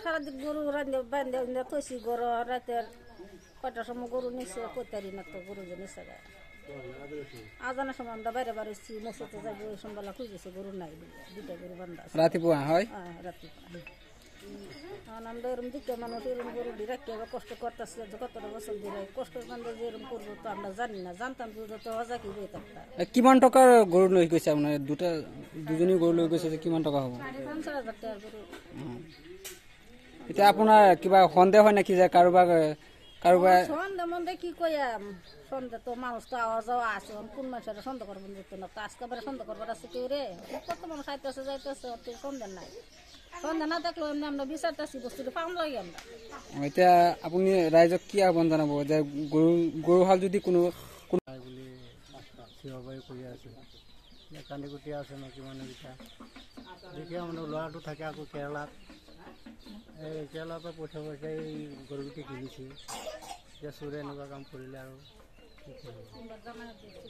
সারাদিন গরু রান্ধে বান্ধে থইছি গরু রাতে কয়টার সময় গরু নিচ্ছে কইতারি না তো গরু যে নিচ্ছে আজানের সময় আমরা বাইরে বাড়িছি মসজিদে যাবো ওই সন্ধ্যাবেলা খুঁজেছি গরু নাই দুটা গরু বান্ধা রাতে পোয়া হয় রাতে আমরা এরকম দিকে মানুষ এরকম গরু রাখি কষ্ট করতেছে কতটা বছর ধরে কষ্ট বান্ধে যে এরকম করবো তো আমরা জানি না জানতাম তো হজা কি বই থাকতাম। কিমান টকাৰ গৰু লৈ গৈছে আপোনাৰ দুজনী গরু লৈ গৈছে কিমান টকা হ'ব? 50,000 টাকার গরু। এতিয়া আপোনাৰ কিবা সন্দেহ হয় নাকি যে কাৰোবাৰ সন্দেহ মন্দে কি কয়াম সন্দেহ তো মানুষ তো আওয়া যাওয়া আছে কোন মানুষের সন্দেহ করবেন যেত না তো আজকে বেড়ে সন্দেহ করবার আছে কেউ রে কত মানুষ আইতেছে যাইতেছে সন্দেহ নাই সন্দেহ না দেখলো এমনি আমরা বিচারতেছি বস্তুটা পাম লাগে আমরা। এতিয়া আপুনি ৰাইজক কি আহ্বান জনাব যে গৰুহাল যদি কোনো বুলি চিঞৰবাৰী কৰি আছে কান্দি কুটি আছে মাইকী মানুহকেইটা দেখি মানে ল'ৰাটো থাকে আকৌ কেৰেলাত এই কেৰেলাৰ পৰা পঠিয়াব হৈছে এই গৰুকেইটি কিনিছে এতিয়া চোৰে এনেকুৱা কাম কৰিলে আৰু কি কৰিব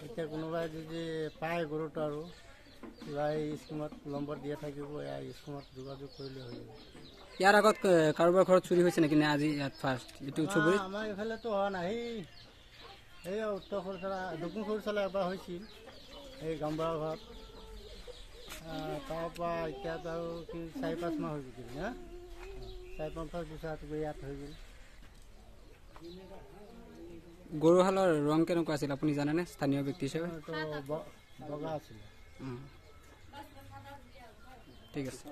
এতিয়া কোনোবাই যদি পায় গৰুটো আৰু কিবা এই স্কিমত নম্বৰ দিয়া থাকিব এই স্কিমত যোগাযোগ কৰিলে হৈ যাব। ইয়াৰ আগত কাৰোবাৰ ঘৰত চুৰি হৈছে নেকি নে আজি ইয়াত ফাৰ্ষ্ট এইটো চুবুৰীত? আমাৰ এইফালেতো হোৱা নাই এই উত্তৰ খৰচলা দক্ষিণ খৰচলা এবাৰ হৈছিল এই গামবুঢ়াৰ ঘৰত তাৰপৰা এতিয়াতো আৰু কি 4-5 মাহ হৈ গৈছিল না 4-5 মাহৰ পিছত ইয়াত হৈ গ'ল। গৰুহালৰ ৰং কেনেকুৱা আছিল আপুনি জানেনে স্থানীয় ব্যক্তি হিচাপে? বগা আছিলে। ঠিক আছে।